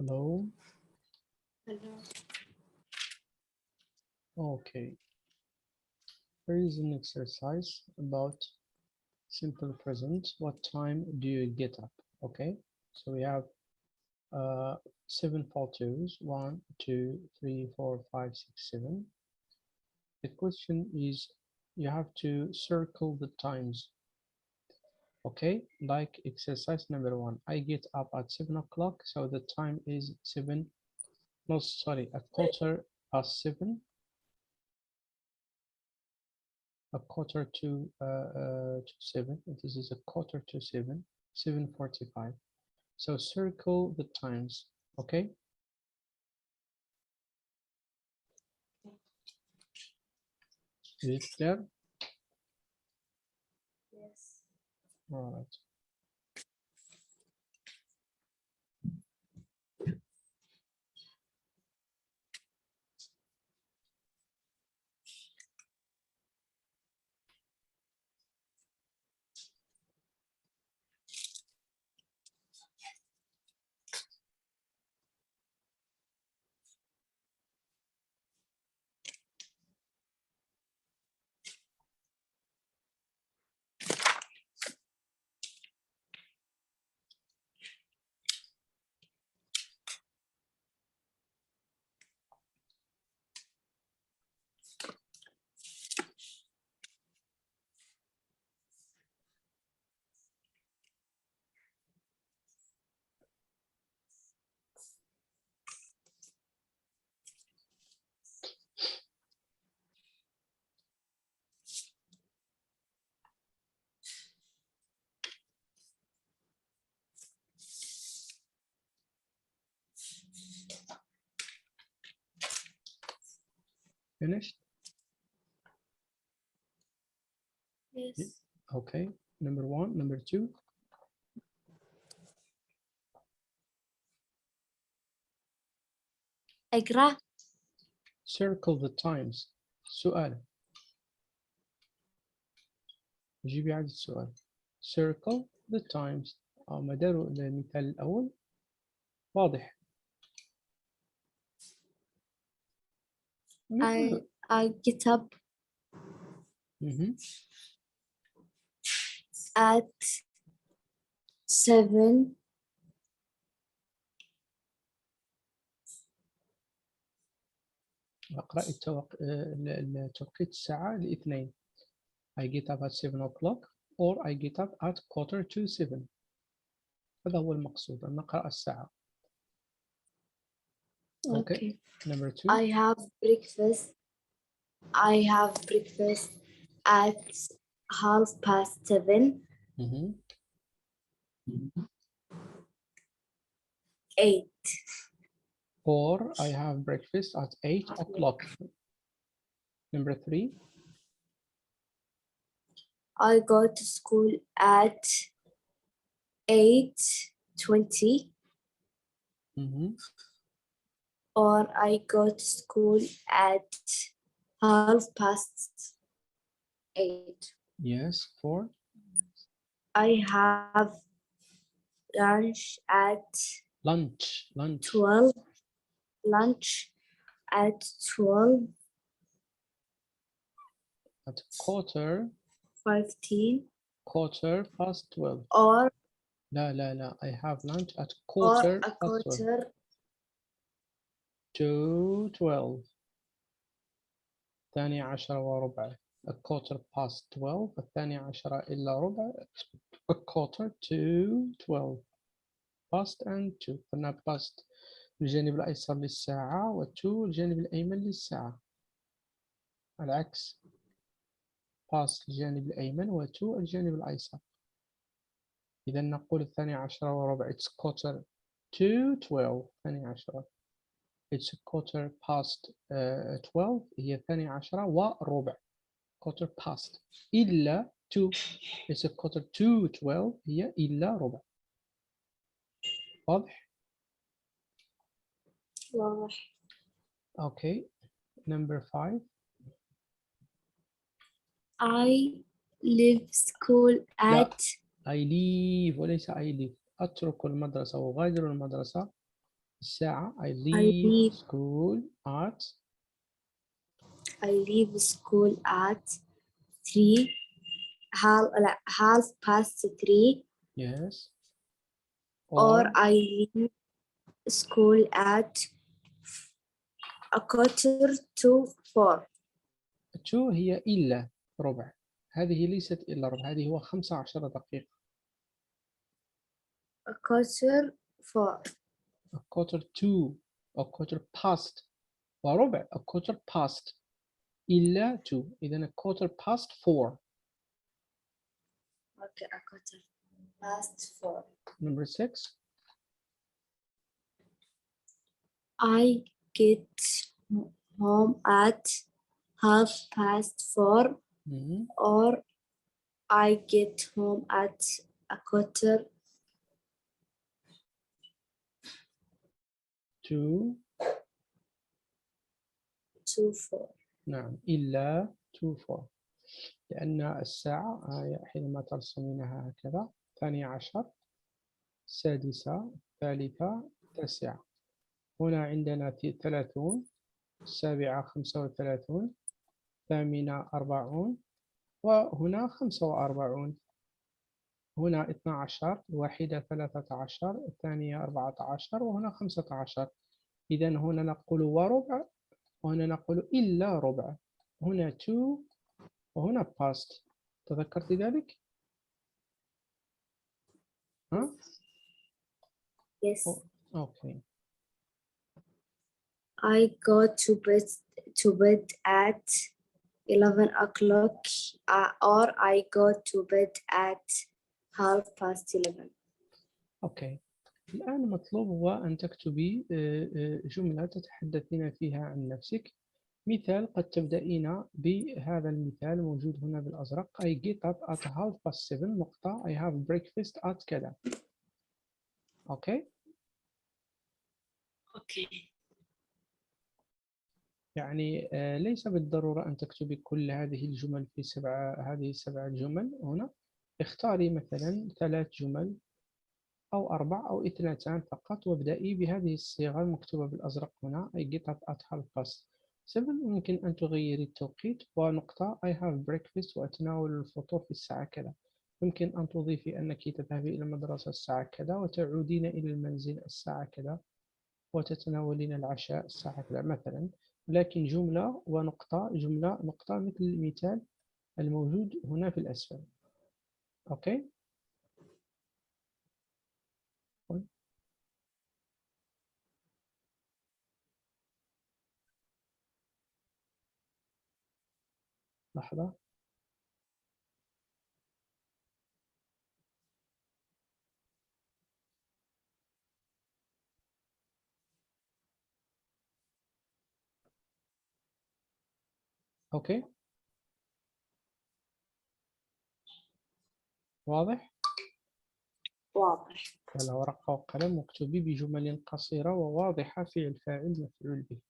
Hello. Hello. Okay. Here is an exercise about simple present. What time do you get up? Okay. So we have 7 photos. 1, 2, 3, 4, 5, 6, 7. The question is you have to circle the times. Okay, like exercise number 1. I get up at 7 o'clock, so the time is 7. No, sorry, a quarter past 7. A quarter to 7. This is a quarter to 7. 7:45. So circle the times. Okay. Is it clear? Yes. All right. Finished? Yes. Okay. Number 1, number 2. اقرأ. Circle the times. سؤال. جيبي عدد السؤال. Circle the times. مدار المثال الأول واضح. I get up at 7. اقرأ توقيت الساعة لاثنين. I get up at 7 o'clock or I get up at quarter to 7. هذا هو المقصود أن نقرأ الساعة. Okay. Number 2. I have breakfast at 7:30. 8. Or I have breakfast at 8 o'clock. Number 3. I go to school at 8:20. Or I go to school at 8:30. Yes. 4. I have lunch at 12. Lunch at 12. At quarter 15. Quarter past 12. Or لا I have lunch at or quarter a past 12 quarter to 12. 12:15. A quarter past 12. 12:10 A quarter to 12. past and to. قلنا past الجانب الأيسر للساعة و to الجانب الأيمن للساعة. العكس. past الجانب الأيمن و to الجانب الأيسر. إذا نقول 12:15. It's quarter to 12. 12. It's quarter past 12. هي 12:15. quarter past. إلا to. It's quarter to 12. هي إلا ربع. واضح؟ واضح. Okay. Number 5. I leave school at I leave وليس I leave. أترك المدرسة وأغادر المدرسة الساعة I I leave leave school at school at 3 half past 3 yes or or I leave school at a quarter to 4 2 هي إلا ربع. هذه ليست إلا ربع، هذه هو 15 دقيقة. a quarter 4 a quarter to a quarter past وربع a quarter past إلا 2 إذن a quarter past 4. okay a quarter past 4 Number 6 I get home at half past 4 Mhm. or I get home at a quarter to to 4 نعم إلا to 4 لأن الساعة حينما ترسمينها هكذا 12 السادسة الثالثة التاسعة هنا عندنا 30 السابعة 35 الثامنة 40 وهنا 45 هنا 12 الواحدة 13 الثانية 14 وهنا 15. إذا هنا نقول وربع وهنا نقول إلا ربع. هنا to وهنا past. تذكرت ذلك؟ ها؟ yes أوكي. I go to bed at 11 o'clock or I go to bed at half past 11 أوكي. الآن مطلوب هو أن تكتبي جملة تتحدثين فيها عن نفسك. مثال قد تبدأين بهذا المثال موجود هنا بالأزرق I get up at half past 7 نقطة I have breakfast at كذا. أوكي. okay يعني ليس بالضرورة أن تكتبي كل هذه الجمل في هذه 7 جمل هنا. اختاري مثلا 3 جمل أو 4 أو 2 فقط وابدأي بهذه الصيغة المكتوبة بالأزرق هنا I get up at half past 7. ممكن أن تغيري التوقيت ونقطة I have breakfast وأتناول الفطور في الساعة كذا. يمكن أن تضيفي أنك تذهبي إلى المدرسة الساعة كذا وتعودين إلى المنزل الساعة كذا وتتناولين العشاء الساعة كذا مثلا. لكن جملة ونقطة جملة نقطة مثل المثال الموجود هنا في الأسفل. أوكي. لحظة. أوكي. واضح؟ واضح على ورقة وقلم واكتبي بجمل قصيرة وواضحة فعل فاعل مفعول به.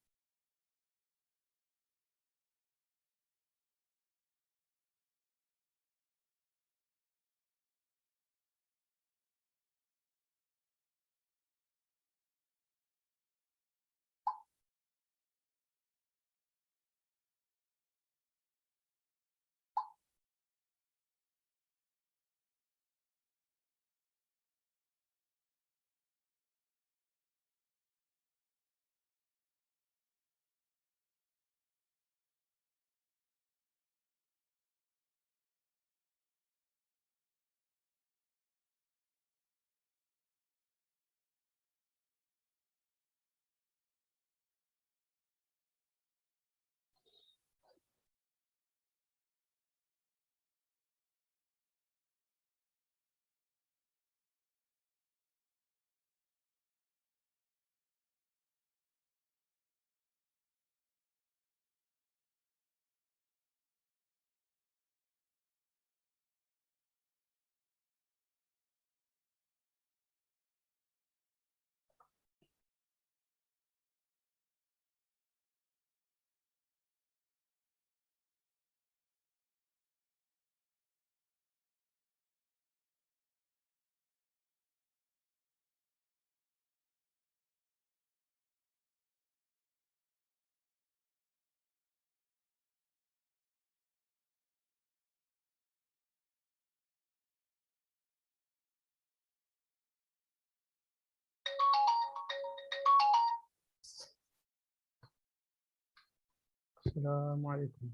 السلام عليكم.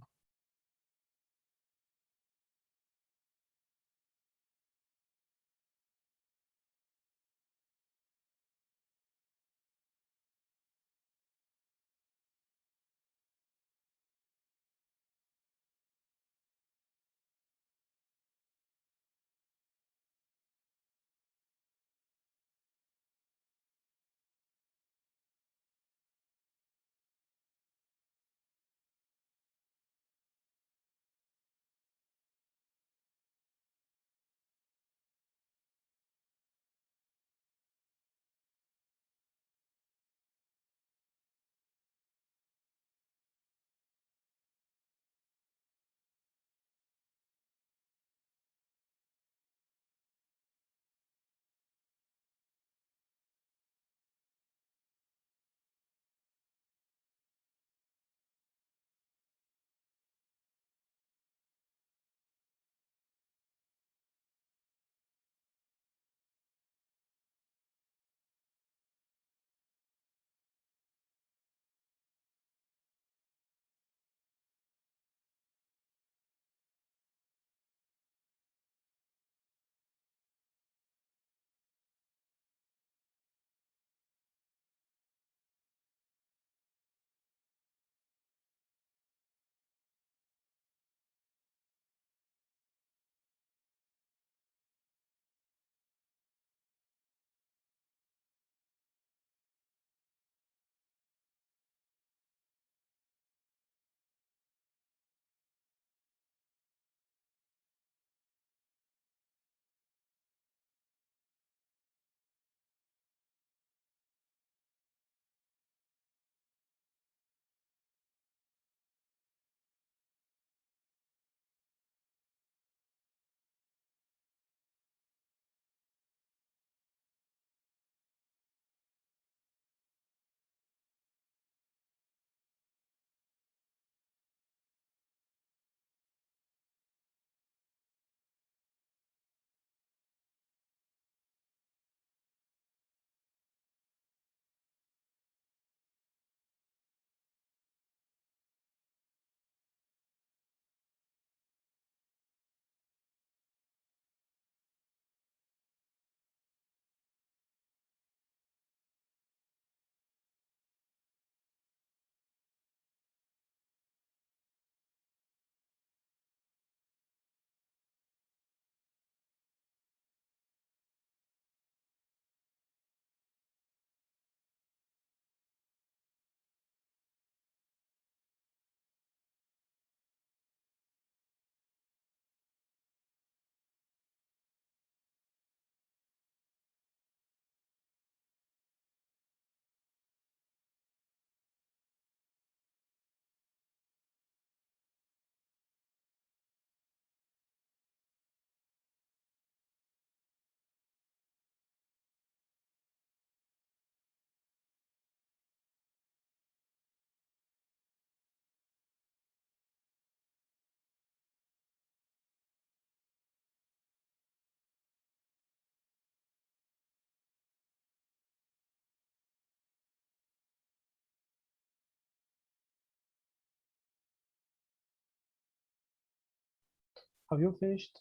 Have you finished?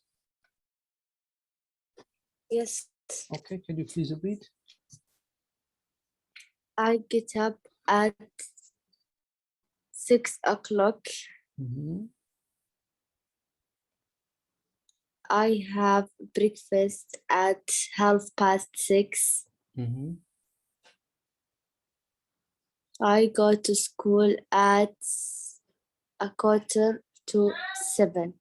Yes. Okay, can you please repeat? I get up at 6 o'clock. I have breakfast at 6:30. I go to school at 6:45.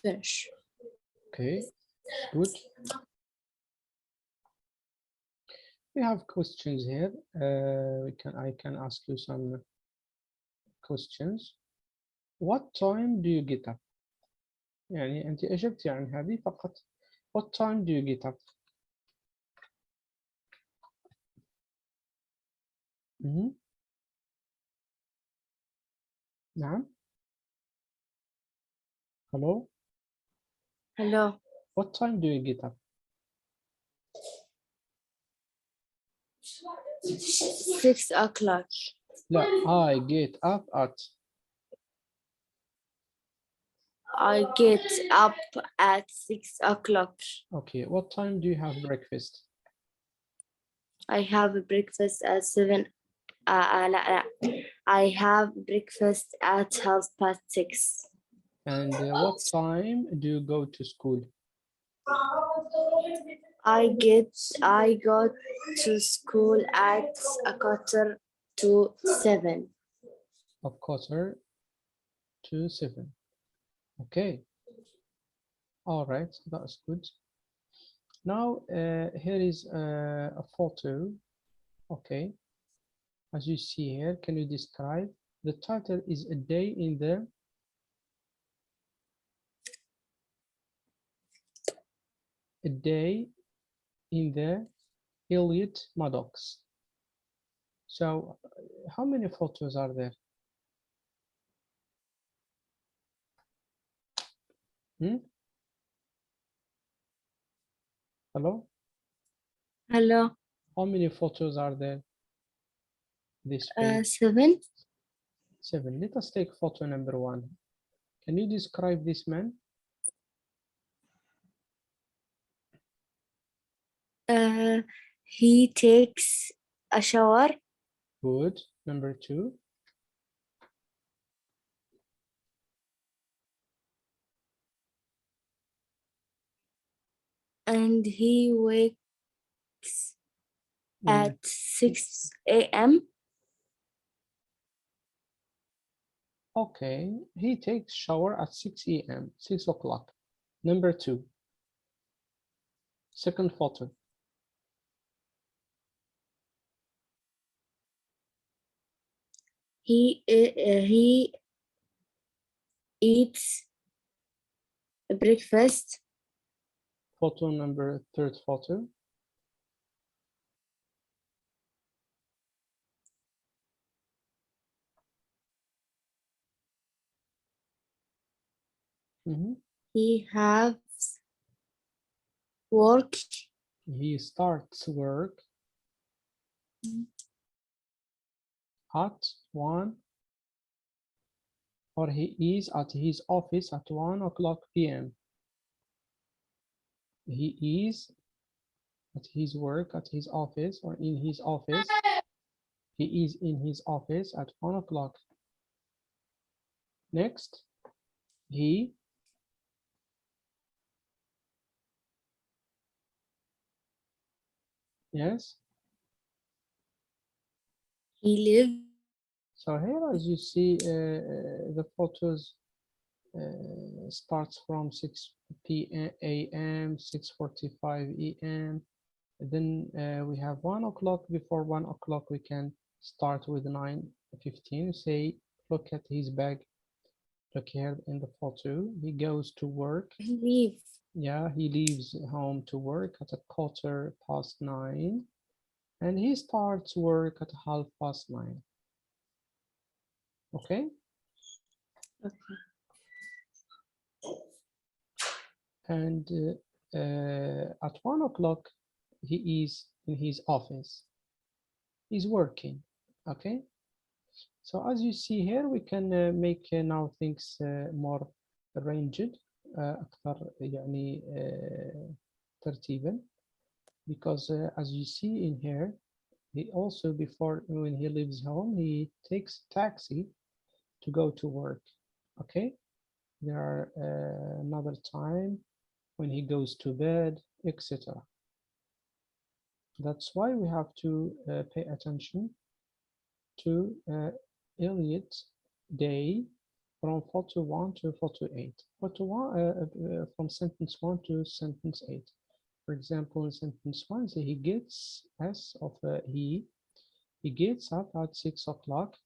Finish. Okay, good. We have questions here. I can ask you some questions. What time do you get up? يعني أنت أجبتي عن هذه فقط. What time do you get up? نعم. Hello. Hello. What time do you get up? 6 o'clock. لا, I get up at. I get up at 6 o'clock. Okay, what time do you have breakfast? I have breakfast at 7. لا. I have breakfast at 6:30. And what time do you go to school? I go to school at 6:45. 6:45. Okay. All right, that's good. Now here is a photo. Okay. As you see here, can you describe? The title is A Day in the Elliot Maddox. So how many photos are there? Hello? Hello. How many photos are there? This page. 7. 7. Let us take photo number 1. Can you describe this man? He takes a shower. Good. Number 2. And he wakes at 6 a.m. Okay, he takes shower at 6 a.m. 6 o'clock. Number 2. Second photo. He eats breakfast. Photo number 3rd photo. He has work. He starts work at 1, or he is at his office at 1 o'clock p.m. He is at his work at his office, or in his office. He is in his office at 1 o'clock. Next, he yes. He lives. So here, as you see, the photos starts from 6 a.m., 6:45 a.m. Then we have 1 o'clock. Before 1 o'clock, we can start with 9:15. Say, look at his bag. Look here in the photo. He goes to work. He leaves. Yeah, he leaves home to work at 9:15, and he starts work at 9:30. Okay. Okay. And at 1 o'clock, he is in his office. He's working. Okay. So as you see here, we can make now things more arranged, أكثر يعني ترتيبا, because as you see in here, he also, before, when he leaves home, he takes taxi to go to work. Okay. There are another time when he goes to bed, etc. That's why we have to pay attention to Elliot day from photo 1 to photo 8. Photo 1 from sentence 1 to sentence 8. For example, in sentence 1, say he gets S of he gets up at 6 o'clock,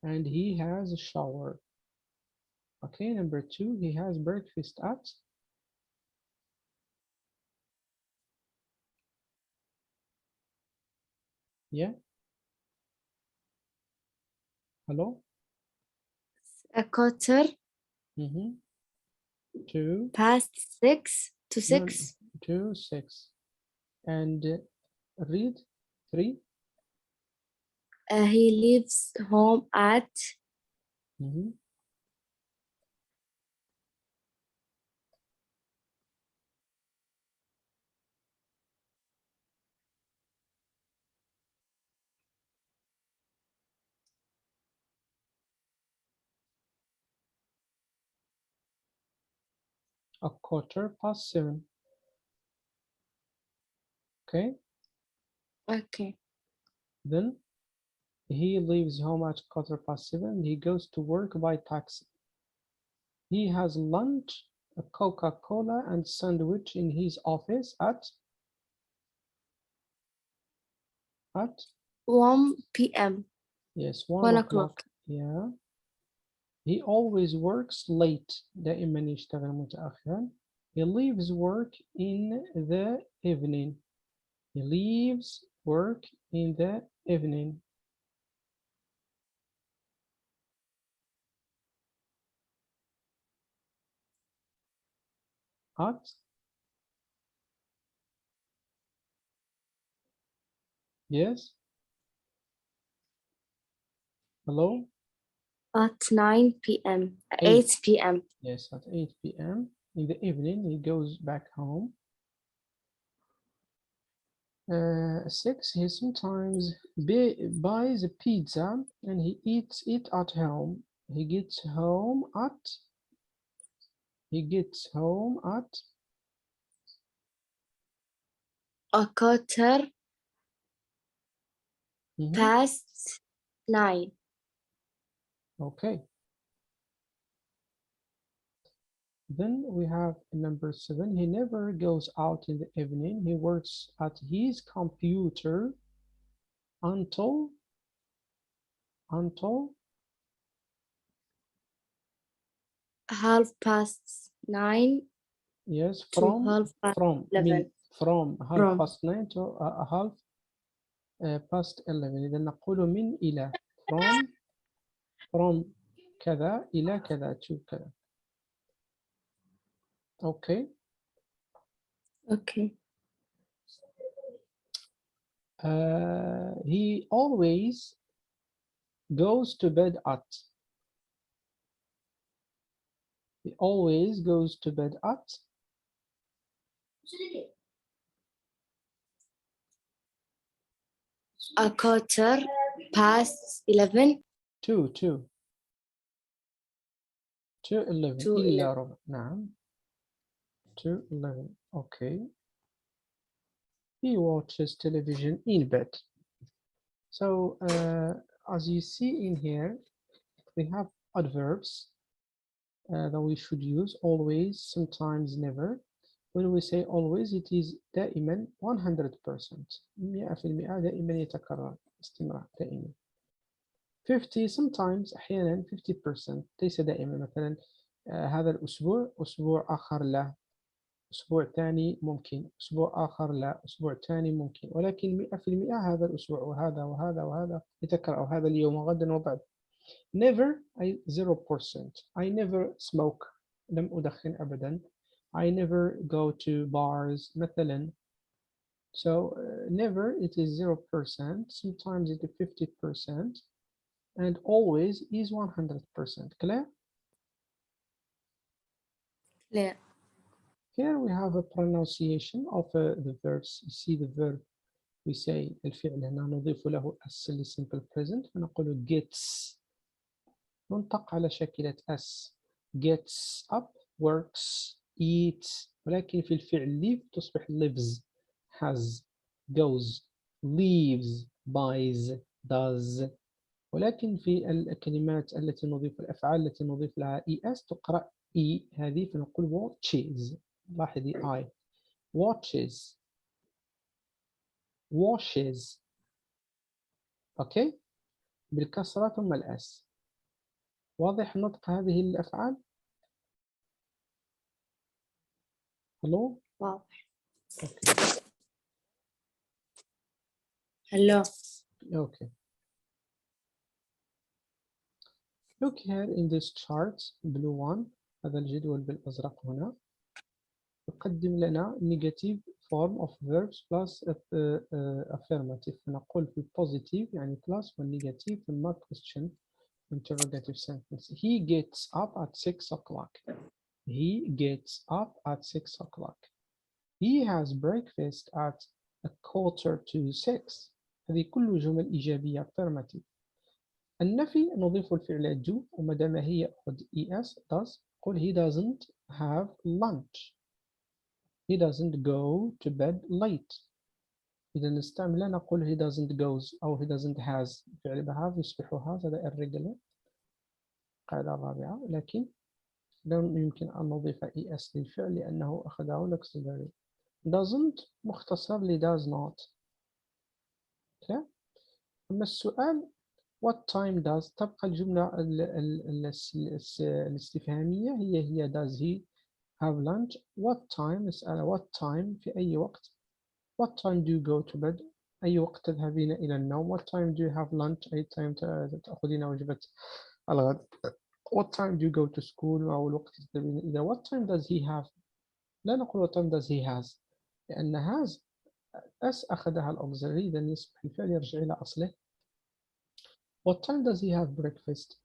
and he has a shower. Okay, number 2, he has breakfast at hello? A quarter to past 6 to 6. to 6. And read 3. He leaves home at Mhm. A 7:15. Okay. okay. Then he leaves home at 7:15. He goes to work by taxi. He has lunch, a Coca-Cola and sandwich in his office at 1 p.m. yes 1 1 o'clock. o'clock. Yeah. He always works late. دائما يشتغل متأخرا. He leaves work in the evening. He leaves work in the evening. At yes. Hello. At 9 p.m. 8 p.m. Yes, at 8 p.m. In the evening, he goes back home. 6, he sometimes buys a pizza and he eats it at home. He gets home at 1/4 past 9. Okay. Then we have number 7. He never goes out in the evening. He works at his computer until 9:30 yes to from 11:30. from half From. past 9 to half past 11. إذا نقول من إلى from كذا إلى كذا to كذا. Okay. Okay. He always goes to bed at. He always goes to bed at 11. 2 to 11 to إلا 11. ربع. نعم. to 11. Okay. He watches television in bed. So as you see in here, we have adverbs that we should use: always, sometimes, never. When we say always, it is دائما 100%. 100% دائما يتكرر استمرار دائما. 50 sometimes أحيانا 50% ليس دائما. مثلا هذا الأسبوع أسبوع آخر لا، أسبوع ثاني ممكن، أسبوع آخر لا، أسبوع ثاني ممكن، ولكن 100% هذا الأسبوع وهذا وهذا وهذا يتكرر، أو هذا اليوم وغدا وبعد. Never I 0%. I never smoke. لم أدخن أبدا. I never go to bars مثلا. So never it is 0%. Sometimes it is 50%. And always is 100%. Clear? Clear. Here we have a pronunciation of the verbs. You see the verb, we say الفعل هنا نضيف له s simple present فنقول gets، ننطق على شاكلة s. gets up, works, eats، ولكن في الفعل live تصبح lives، has، goes، leaves، buys، does. ولكن في الكلمات التي نضيف الأفعال التي نضيف لها es تقرأ e هذه، فنقول watches. لاحظي I watches، washes. أوكي، بالكسرة ثم الأس. واضح نطق هذه الأفعال؟ Hello? واضح. Okay. Hello. Okay. Look here in this chart, blue one. هذا الجدول بالأزرق هنا يقدم لنا negative form of verbs plus affirmative. نقول في positive يعني plus والnegative ثم question interrogative sentence. He gets up at 6 o'clock. He gets up at 6 o'clock. He has breakfast at 5:45. هذه كل جمل إيجابية affirmative. النفي نضيف الفعل do وما دام هي يأخذ es does. قل he doesn't have lunch. He doesn't go to bed late. إذا نستعمل نقول he doesn't goes أو he doesn't has. فعل have يصبح has هذا irregular. القاعدة الرابعة لكن لا يمكن أن نضيف es للفعل لأنه أخذه auxiliary. doesn't مختصر ل does not. okay. أما السؤال what time does تبقى الجملة الاستفهامية هي does he have lunch. what time نسأل what time في أي وقت. what time do you go to bed أي وقت تذهبين إلى النوم. what time do you have lunch أي time تأخذين وجبة الغد. what time do you go to school أو الوقت تذهبين إلى. what time does he have لا نقول what time does he has لأن has اس أخذها الأوكسيلري إذا يصبح الفعل يرجع إلى أصله. what time does he have breakfast.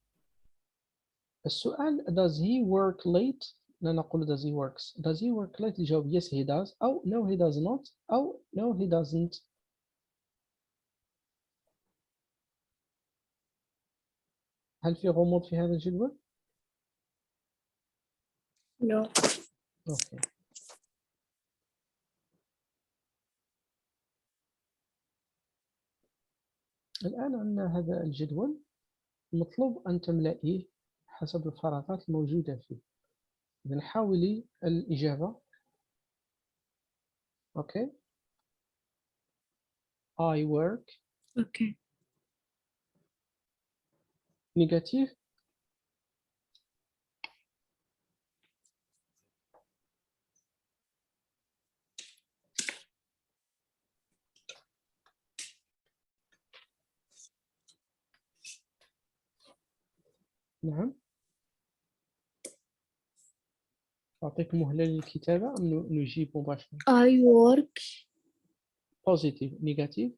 السؤال does he work late لا نقول does he works. does he work late الجواب yes he does أو no he does not أو no he doesn't. هل في غموض في هذا الجدول؟ No. أوكي. الآن عندنا هذا الجدول المطلوب أن تملئيه حسب الفراغات الموجودة فيه. إذن حاولي الإجابة. أوكي. I work. Okay. Negative. نعم. أعطيك مهلة للكتابة أم نجيب مباشرة؟ I work. Positive. Negative.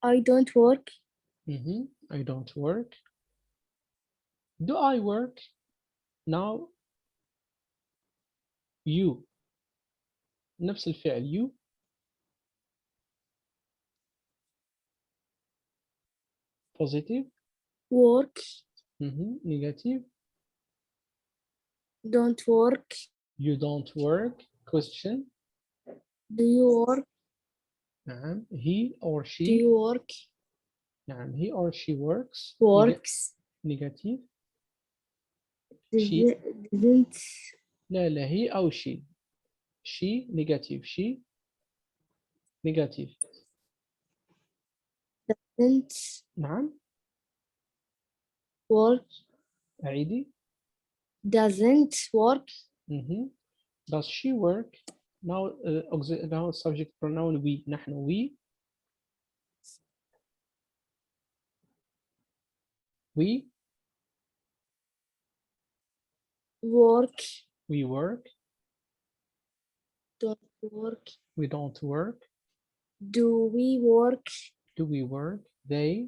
I don't work. I don't work. Do I work? Now you نفس الفعل you. Positive. Work. Negative. Don't work. You don't work. Question. Do you work? نعم. He or Do she. you work? نعم. He or she works. Works. Negative. She. Didn't. لا لا he أو she. She. Negative. She. Negative. Didn't نعم. work. أعيدي. Doesn't work. Does she work? Now now subject pronoun we. نحن we. We Work. we work. Don't work. We don't work. Do we work? Do we work? They.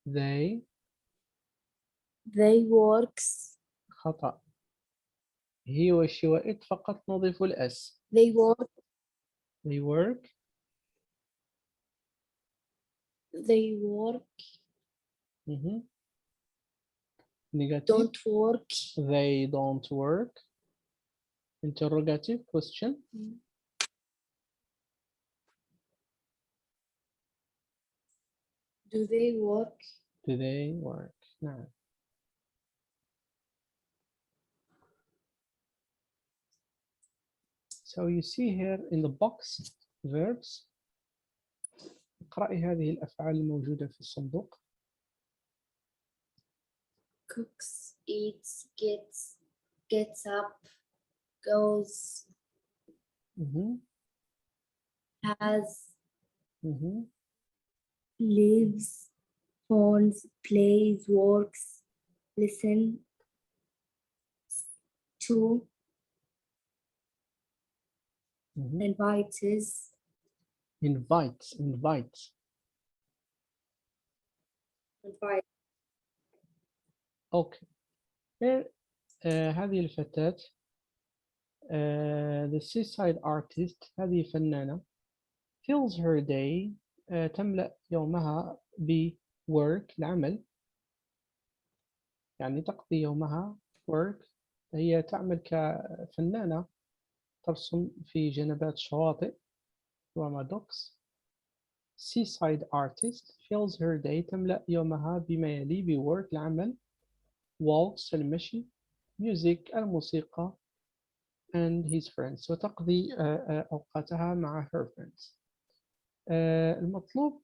They. They works. خطأ. he و she و it فقط نضيف الأس. They work. They work. They work. Negative. Don't work. They don't work. Interrogative question. Do they work? Do they work? نعم. So you see here in the box verbs. اقرأي هذه الأفعال الموجودة في الصندوق. Cooks, eats, gets up, goes, has, lives, phones, plays, works, listen to, invites, invite. invite. اوكي. هذه الفتاة the seaside artist، هذه فنانة fills her day، تملأ يومها ب work، العمل، يعني تقضي يومها work. هي تعمل كفنانة، ترسم في جنبات الشواطئ، ومادوكس. seaside artist fills her day، تملأ يومها بما يلي ب work، العمل، walks، المشي، music، الموسيقى، and his friends، وتقضي أوقاتها مع her friends. المطلوب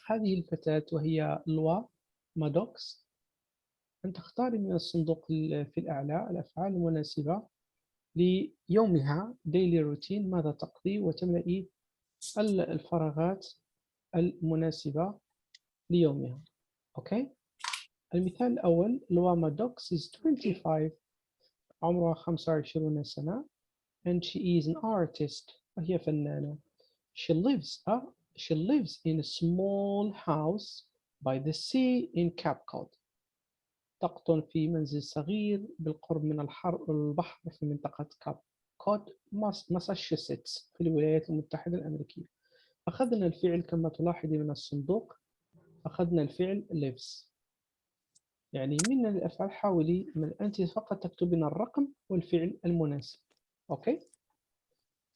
هذه الفتاة وهي لوا مادوكس أن تختاري من الصندوق في الأعلى الأفعال المناسبة ليومها daily routine، ماذا تقضي، وتملئي الفراغات المناسبة ليومها. أوكي. المثال الأول، لوا مادوكس is 25، عمرها 25 سنة، and she is an artist، وهي فنانة. She lives in a small house by the sea in Cape Cod. تقطن في منزل صغير بالقرب من البحر في منطقة كاب كود، ماساتشوستس، في الولايات المتحدة الأمريكية. أخذنا الفعل كما تلاحظي من الصندوق، أخذنا الفعل lives. يعني من الأفعال حاولي من أنت فقط تكتبين الرقم والفعل المناسب. أوكي.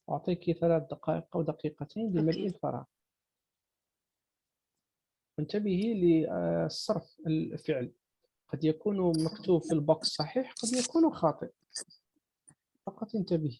أعطيك 3 دقائق أو دقيقتين لملء الفراغ. انتبهي للصرف الفعل، قد يكون مكتوب في البوكس صحيح، قد يكون خاطئ، فقط انتبهي.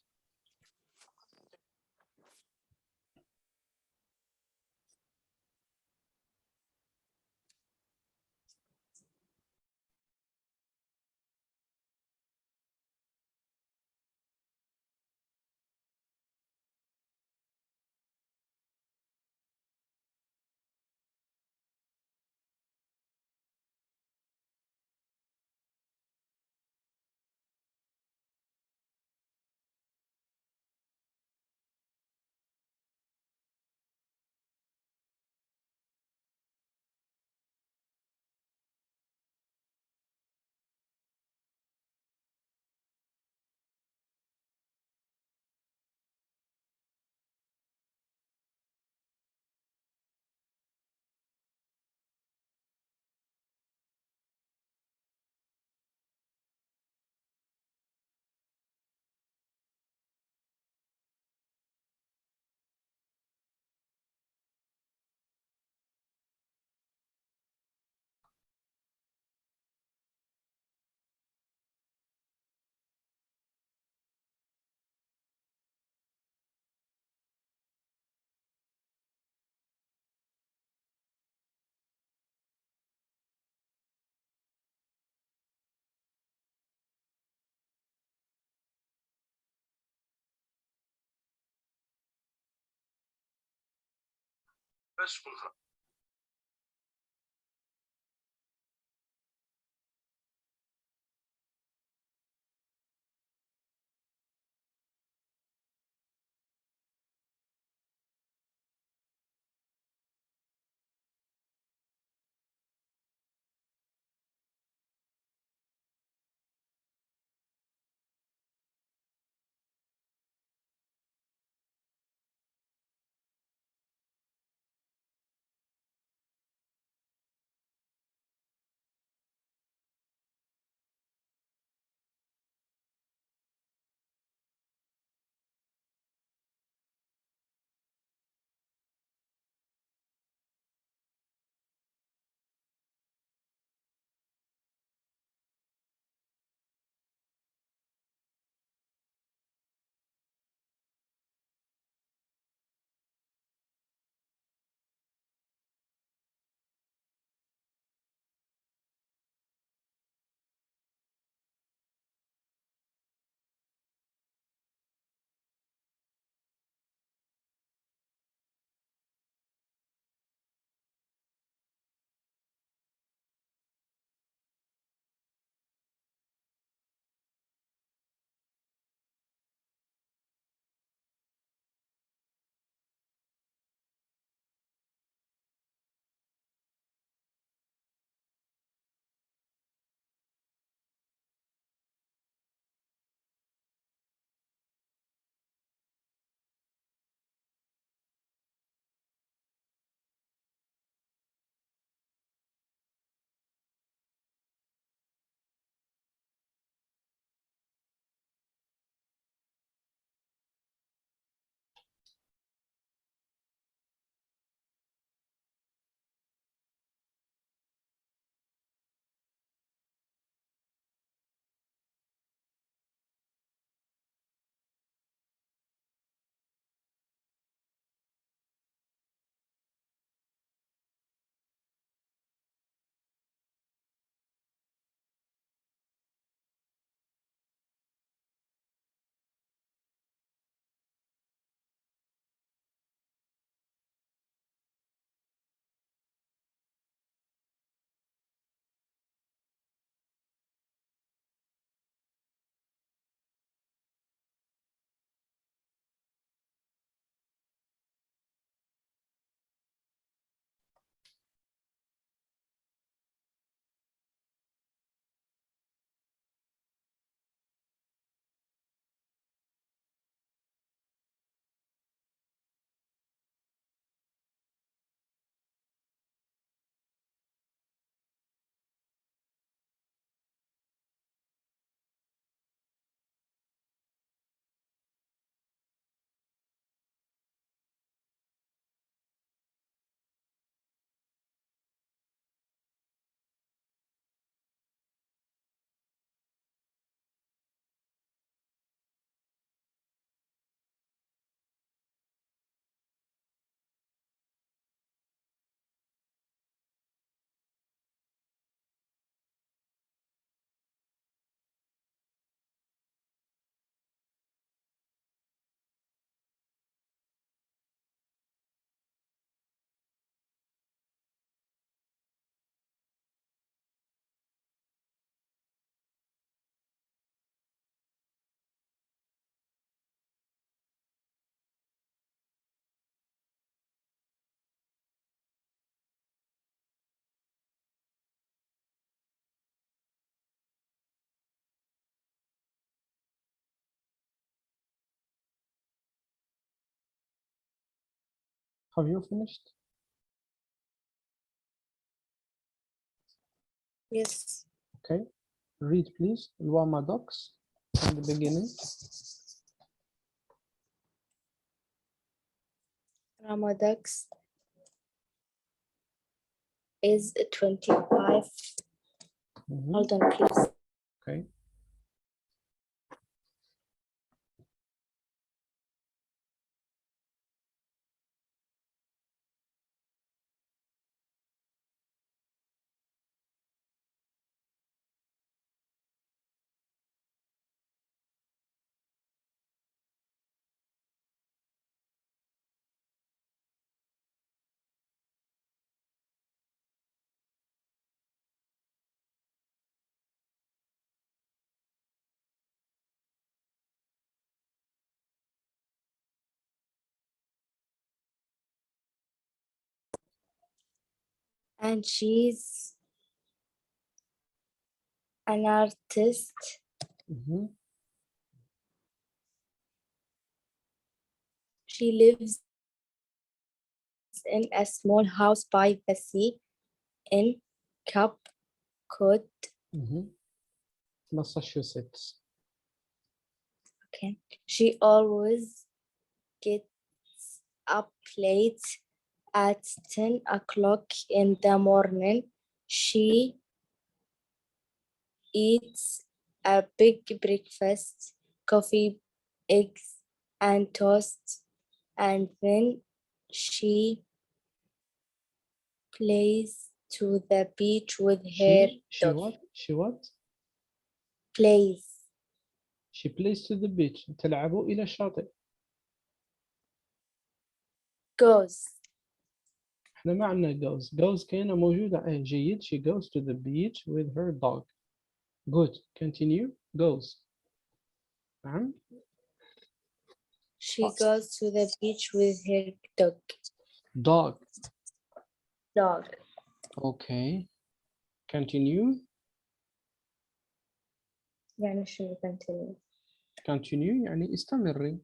Have you finished? Yes. Okay. Read please. Wamadox from the beginning. Ramadox is 25. Hold on, please. Okay. And she's an artist. She lives in a small house by the sea in Cape Cod. Massachusetts. Okay. She always gets up late at 10 o'clock in the morning. She eats a big breakfast, coffee, eggs, and toast, and then she plays to the beach with her She dog. what? She what? Plays. She plays to the beach. تلعب إلى الشاطئ. Goes. احنا ما عندنا goes كاينة موجودة جيد. She goes to the beach with her dog. Good. Continue. Goes. نعم. She goes to the beach with her dog. Dog. Okay. Continue. يعني شو continue. Continue يعني استمري.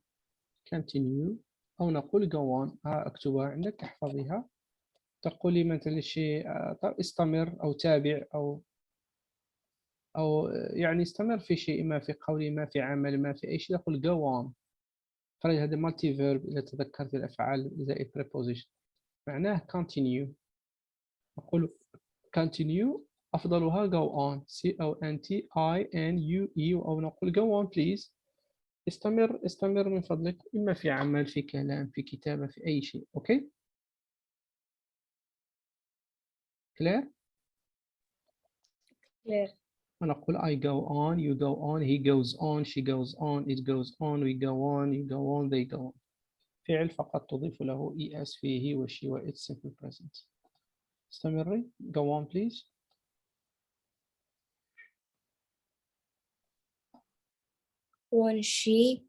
Continue أو نقول go on. اكتبها عندك تحفظيها. تقولي مثلا شيء استمر أو تابع أو يعني استمر في شيء ما، في قول ما، في عمل ما، في أي شيء. تقول go on. ترى هذا multi verb إذا تذكرت الأفعال زائد preposition معناه continue. نقول continue أفضلها go on. C-O-N-T-I-N-U-E أو نقول go on please. استمر من فضلك، إما في عمل، في كلام، في كتابة، في أي شيء. أوكي؟ كلير؟ Clear. ونقول I go on, you go on, he goes on, she goes on, it goes on, we go on, you go on, they go on. فعل فقط تضيف له es فيه وشي و it's simple present. استمري. Go on please. When she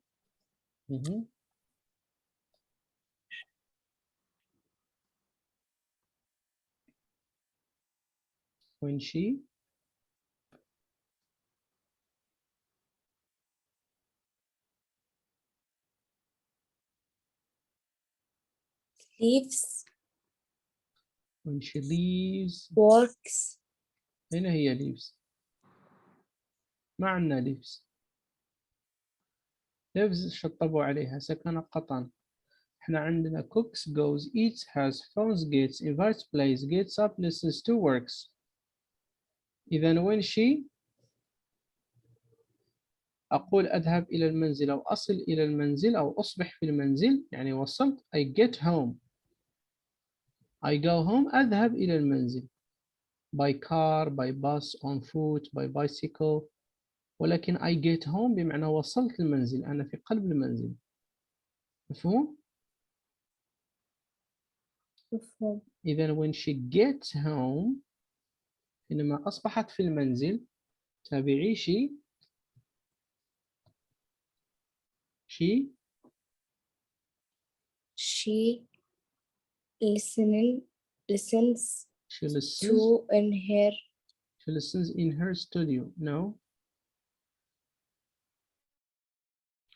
When she leaves. When she leaves. Works. أين هي leaves؟ ما عندنا leaves. leaves شطبوا عليها سكن قطن. احنا عندنا cooks, goes, eats, has, phones, gets, invites, plays, gets up, listens to, works. إذا when she أقول أذهب إلى المنزل أو أصل إلى المنزل أو أصبح في المنزل يعني وصلت. I get home. I go home أذهب إلى المنزل. by car, by bus, on foot, by bicycle. ولكن I get home بمعنى وصلت المنزل، أنا في قلب المنزل. مفهوم؟ مفهوم. إذا when she gets home حينما أصبحت في المنزل تابعي she listens she listens to she listens in her studio. No,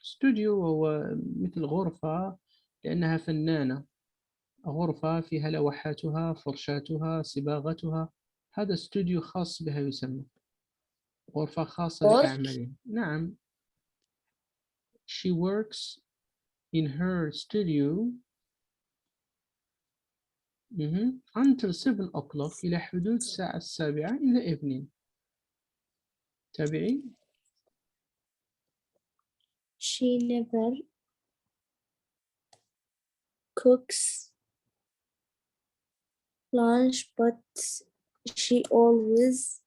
studio هو مثل غرفة لأنها فنانة غرفة فيها لوحاتها، فرشاتها، صباغتها. هذا استوديو خاص بها يسمى، غرفة خاصة work بأعمالها. نعم. She works in her studio until 7 o'clock إلى حدود الساعة 7 in the evening. تابعي. she never cooks lunch but she always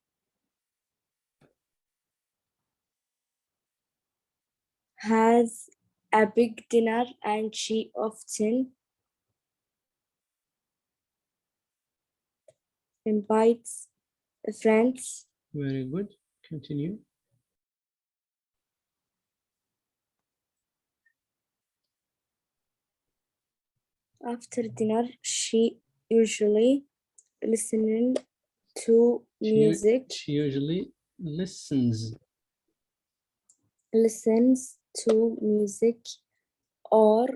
has a big dinner and she often invites friends. Very good. Continue. After dinner, she usually listens to music. She usually listens to music or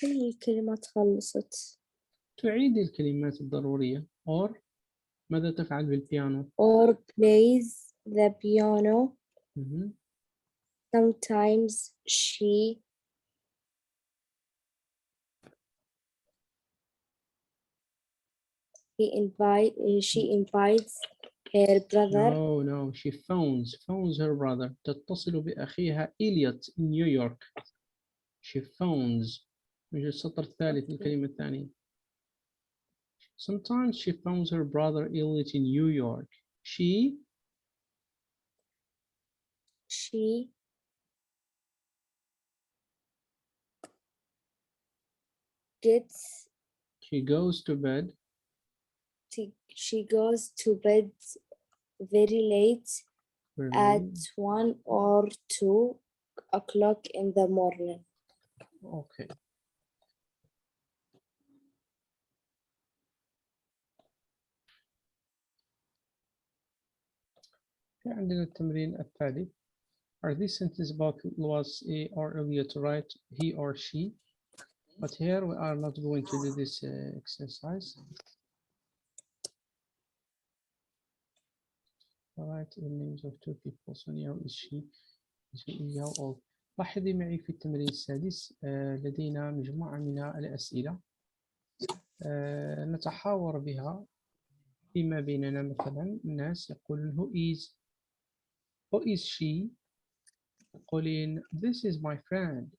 هي الكلمات خلصت. تعيد الكلمات الضرورية. or ماذا تفعل بالبيانو؟ or plays the piano. مهم. Sometimes she invites her brother. No, she phones her brother. تتصل بأخيها إليوت in New York. She phones. من السطر الثالث الكلمة الثانية. Sometimes she phones her brother Elliot in New York. She goes to bed. She goes to bed very late at 1 or 2 o'clock in the morning. Okay. في عندنا التمرين التالي. Are these sentences about was A or Elliot to write he or she? But here we are not going to do this exercise. Write the names of two people. Sonia is she, is he, how old. لاحظي معي في التمرين السادس لدينا مجموعة من الأسئلة نتحاور بها فيما بيننا. مثلا الناس يقولون who is she؟ يقولين this is my friend,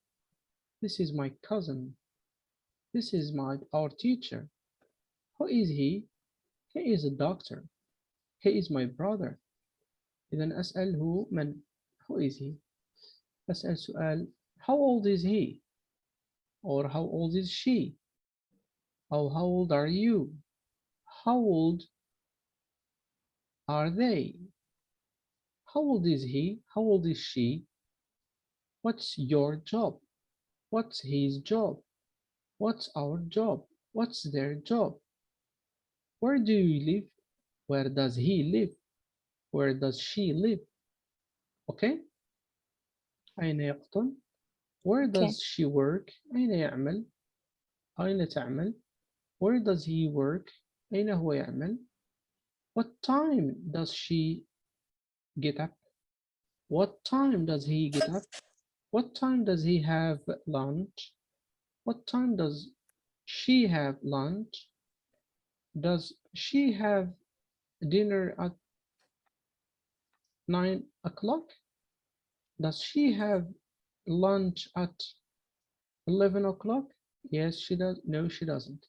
this is my cousin, this is our teacher. Who is he? He is a doctor. He is my brother. إذا أسأل هو من؟ Who is he؟ أسأل سؤال how old is he? Or how old is she? Or how old are you? How old are they? How old is he? How old is she? What's your job? What's his job? What's our job? What's their job? Where do you live? Where does he live? Where does she live? Okay? أين يقطن؟ Where does she work? أين يعمل؟ أين تعمل؟ Where does he work? أين هو يعمل؟ What time does she get up? What time does he get up? What time does he have lunch? What time does she have lunch? Does she have dinner at 9 o'clock? Does she have lunch at 11 o'clock? Yes, she does. No, she doesn't.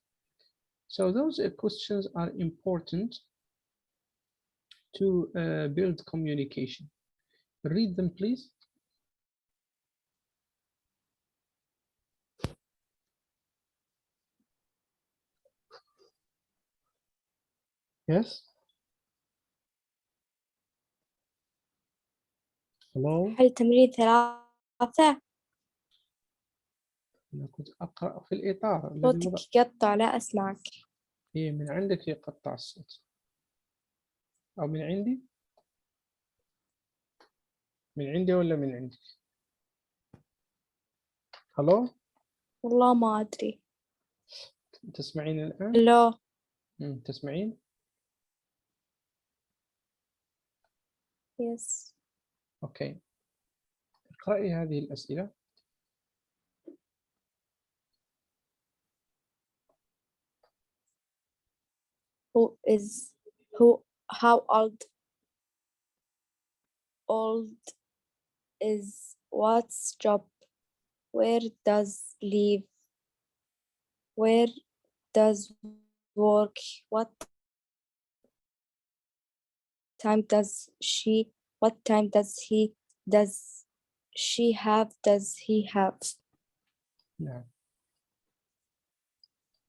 So those questions are important to build communication. Read them, please. Yes. Hello. حل تمرين 3. أنا كنت أقرأ في الإطار الذي صوتك وضع. يقطع لا أسمعك. إيه من عندك يقطع الصوت أو من عندي؟ من عندي ولا من عندك؟ هلو، والله ما أدري. تسمعين الآن؟ لا. تسمعين؟ يس. أوكي، اقرأي هذه الأسئلة. how old is what's job, where does live, where does work, what time does she, what time does he, does she have, does he have. نعم.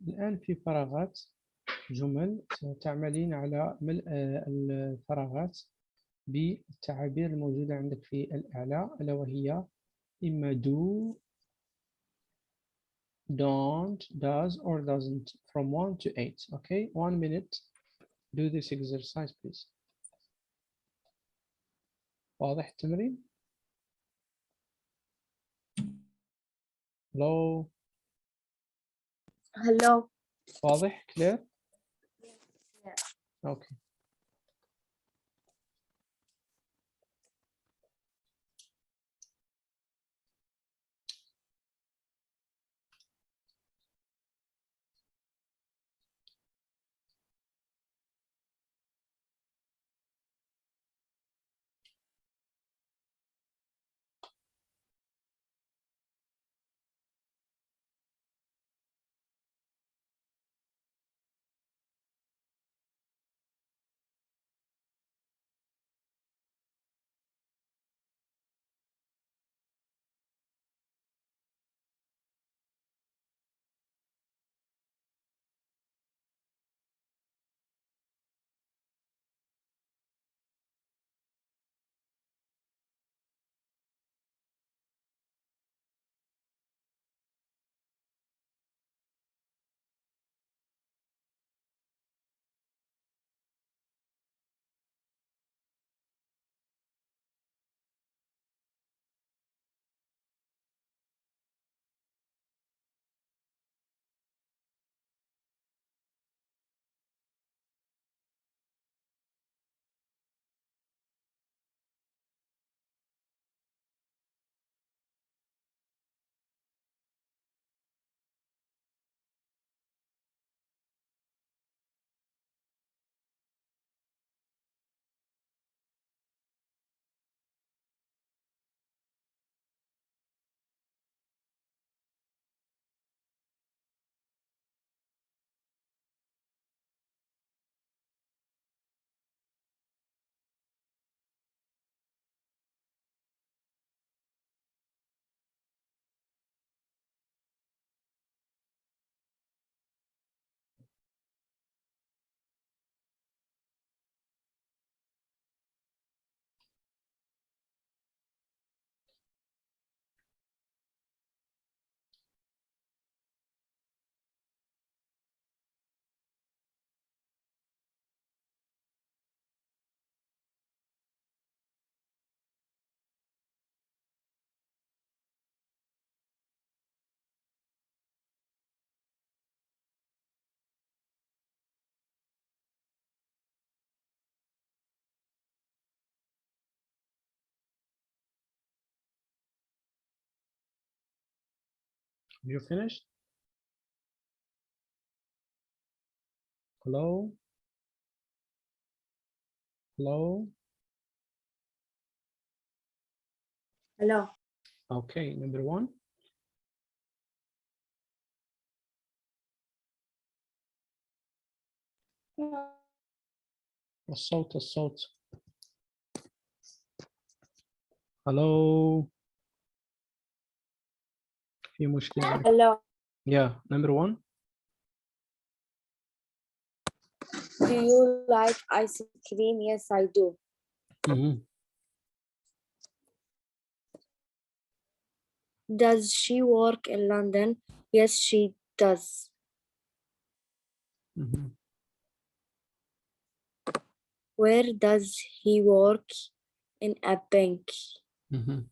الآن في فراغات جمل، تعملين على ملء الفراغات بالتعابير الموجودة عندك في الأعلى، ألا وهي إما do, don't, does or doesn't from 1 to 8. Okay, 1 minute. Do this exercise please. واضح التمرين؟ Hello. Hello. واضح clear؟ Okay. You finished? Hello? Hello? Hello. Okay, number 1. الصوت. Hello? في مشكلة. Hello. Yeah, number 1. Do you like ice cream? Yes, I do. Does she work in London? Yes, she does. Where does he work? In a bank. مهم.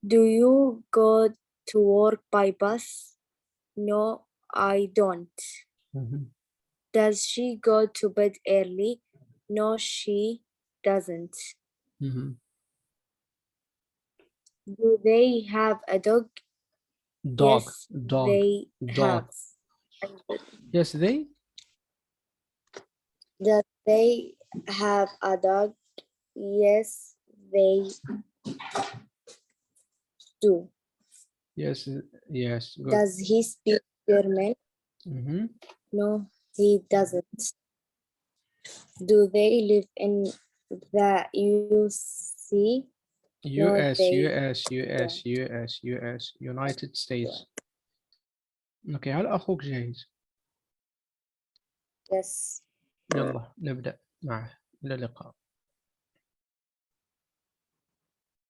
Do you go to work by bus? No, I don't. مهم. Does she go to bed early? No, she doesn't. مهم. Do they have a dog? Dog. Yes, Dog. they Dog. have. Yes, they. Does they have a dog? Yes, they do. Yes. Yes. Good. Does he speak German? مهم. No, he doesn't. Do they live in the UC? No, US. they US. US. US. US. United States. اوكي، هل اخوك جاهز؟ yes. يلا نبدأ معه. إلى اللقاء.